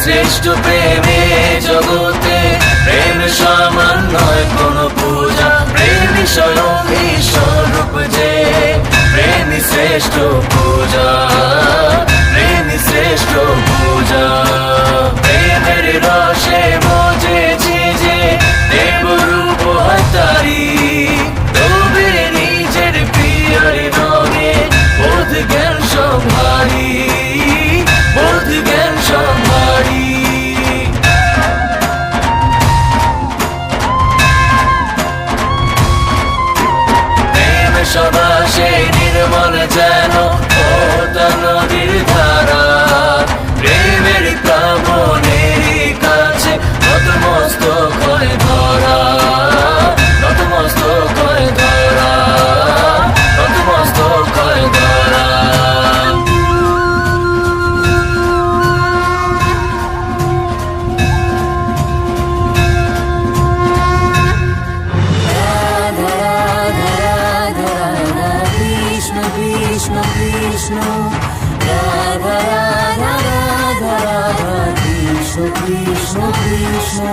শ্রেষ্ঠ প্রেমে জগতে প্রেম সমান নয় কোনো পূজা। প্রেমী স্বয়ং ঈশ্বরূপ যে, প্রেমী শ্রেষ্ঠ পূজা, প্রেমী শ্রেষ্ঠ পূজা। প্রেমের রসে মজেছি যে দেবরূপ হতারি, তবে নিজের প্রিয়র রঙে বোধ জ্ঞান সম্ভারি, বোধ জ্ঞান সম্ভারি। প্রেম সবাসে নির্মল যেন পদ্মা নদীর ধারা, প্রেমের প্লাবনের কাছে নতমস্তক হয় ধরা, নতমস্তক হয় ধরা, নতমস্তক হয় ধরা। Krishna Krishna Radha Radha Radha Radha Krishna Krishna Krishna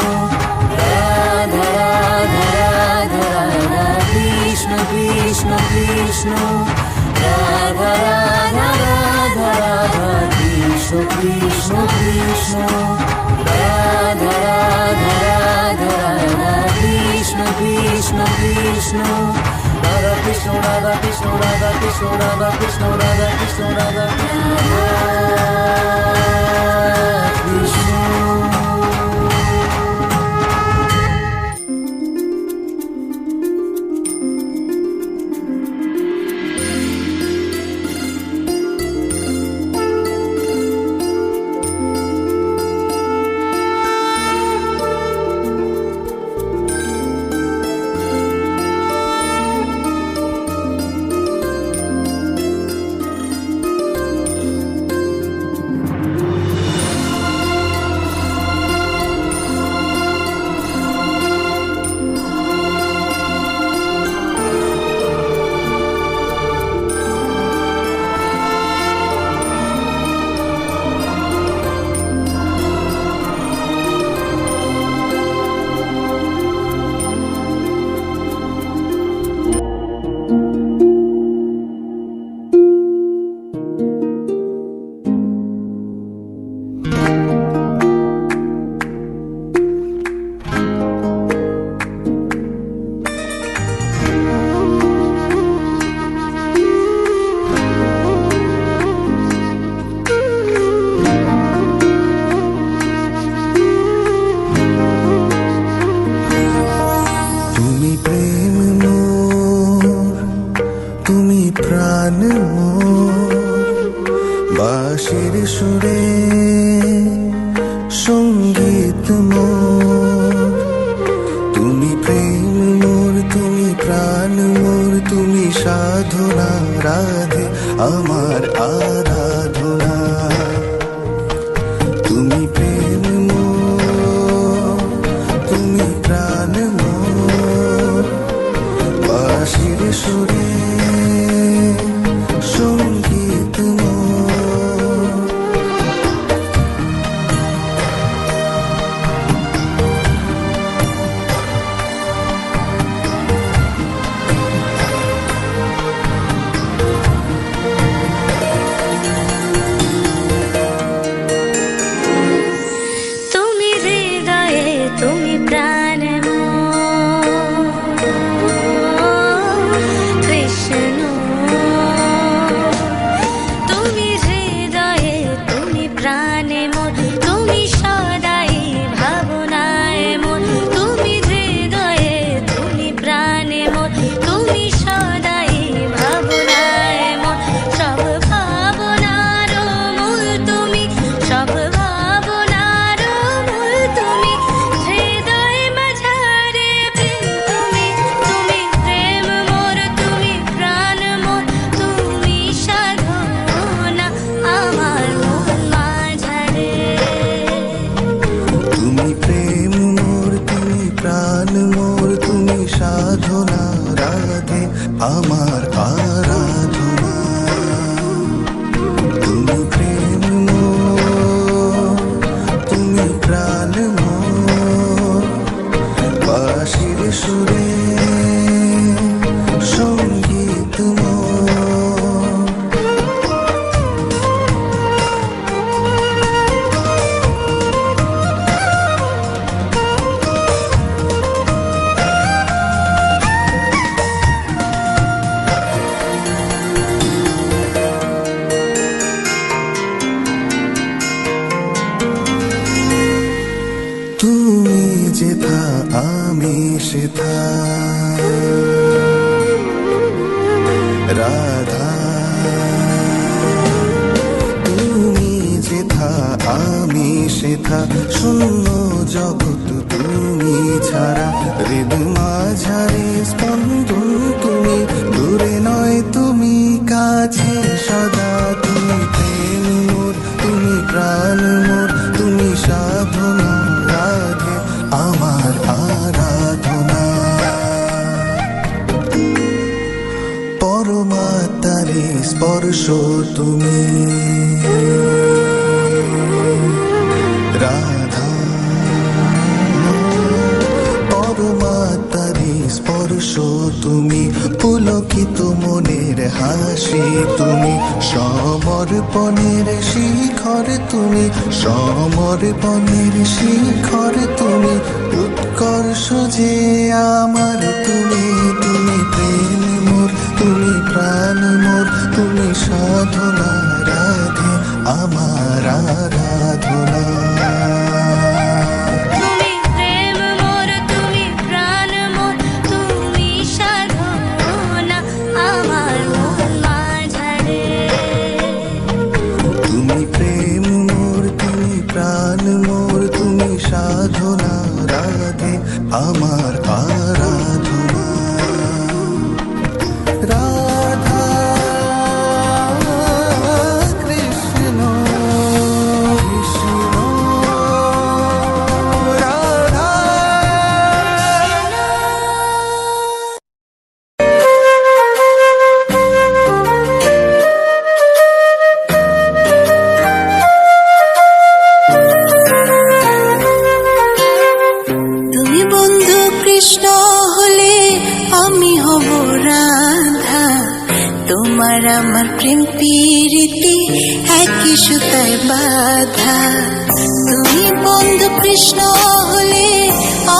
Radha Radha Radha Radha Krishna Krishna Krishna Radha Radha Radha Radha Krishna Krishna Krishna Radha Radha Radha Radha Krishna Krishna Krishna Radha Krishna Radha Krishna Radha Krishna Radha Krishna Radha Krishna Radha Krishna. প্রাণ মোর বাঁশির সুরে সঙ্গীত মোর, তুমি প্রেম মোর, তুমি প্রাণ মোর, তুমি সাধনা রাধে আমার আরাধনা। তুমি প্রেম মোর, তুমি প্রাণ মোর বাঁশির সুরে সঙ্গীত মোর। বৃথা শূন্য জগৎ তুমি ছাড়া, হৃদ মাঝারে স্পন্দন তুমি, দূরে নয় তুমি কাছে সদা, তুমি প্রেম মোর, তুমি প্রাণ মোর, তুমি সাধনা রাধে আমার আরাধনা। পরমাত্মারে স্পর্শ তুমি রাধা, পরমাত্মারে স্পর্শ তুমি, পুলকিত মনের হাসি তুমি, সমর্পণের শিখর তুমি, সমর্পণের শিখর তুমি, উৎকর্ষ যে আমার তুমি, তুমি প্রেম মোর, তুমি প্রাণ মোর, তুমি সাধনা রাধে আমার আরাধনা। তুমি প্রেম মোর, তুমি প্রাণ মোর, তুমি সাধনা আমার মন মাঝারে। তুমি প্রেম মোর, তুমি প্রাণ মোর, তুমি সাধনা রাধে আমার আরাধনা। রাধা কৃষ্ণ কৃষ্ণ রাধা। তুমি বন্ধু কৃষ্ণ হলে আমি হব রাধা, তোমার আমার প্রেম প্রীতি একই সুতায় বাঁধা। তুমি বন্ধু কৃষ্ণ হলে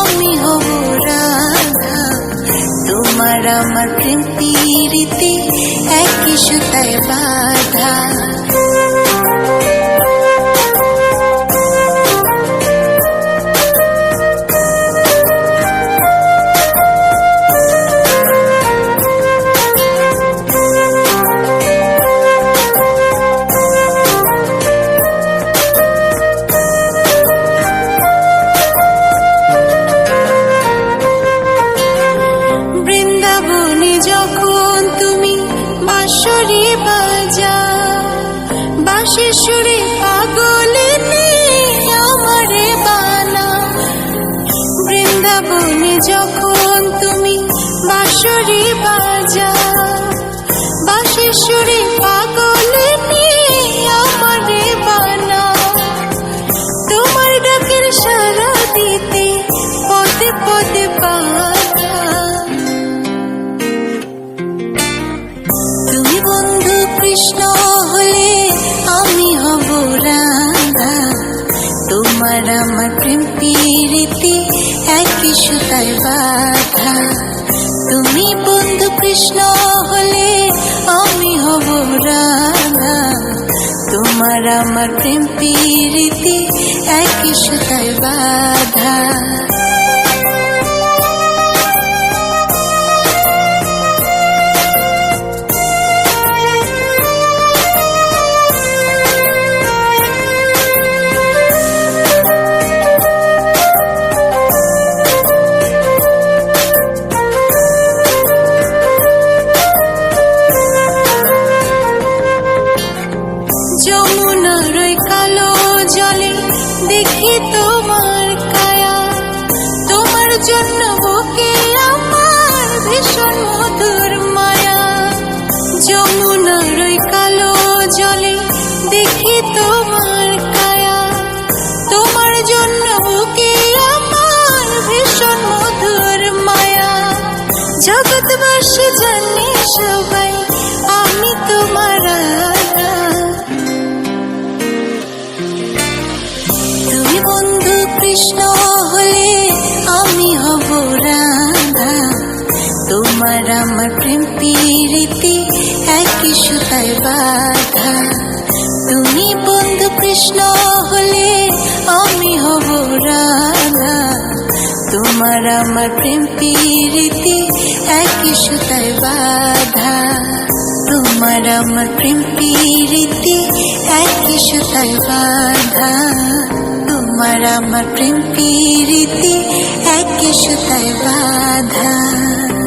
আমি হব রাধা, তোমার আমার প্রেম প্রীতি একই সুতায় বাঁধা। বৃন্দাবনে যখন তুমি বাঁশরি বাজাও, বাঁশির সুরে পাগলিনী আমারে বানাও। বৃন্দাবনে যখন তুমি বাঁশরি বাজাও, বাঁশির সুরে পাগলিনী আমারে বানাও। তোমার ডাকের সাড়া দিতে পদে পদে বাধা। তুমি বন্ধু কৃষ্ণ হলে আমি হব রাধা, তোমার আমার প্রেম প্রীতি একই সুতায় বাঁধা। তুমি বন্ধু কৃষ্ণ হলে আমি হব রাধা, তোমার আমার প্রেম প্রীতি একই সুতায় বাঁধা। যমুনার ওই কালো জলে দেখি তোমার কায়া, তোমার জন্য বুকে আমার ভীষণ মধুর মায়া। যমুনার ওই কালো জলে দেখি তোমার কায়া, তোমার জন্য বুকে আমার ভীষণ মধুর মায়া। জগৎবাসী জানে সবাই আমি তোমার রাধা। তুমি বন্ধু কৃষ্ণ হলে আমি হব রাধা, তোমার আমার প্রেম প্রীতি একই সুতায় বাঁধা। তুমি বন্ধু কৃষ্ণ হলে আমি হব রাধা, তোমার আমার প্রেম প্রীতি একই সুতায় বাঁধা। তোমার আমার প্রেম প্রীতি একই সুতায় বাঁধা। আমার প্রেম প্রীতি একই সুতায় বাঁধা।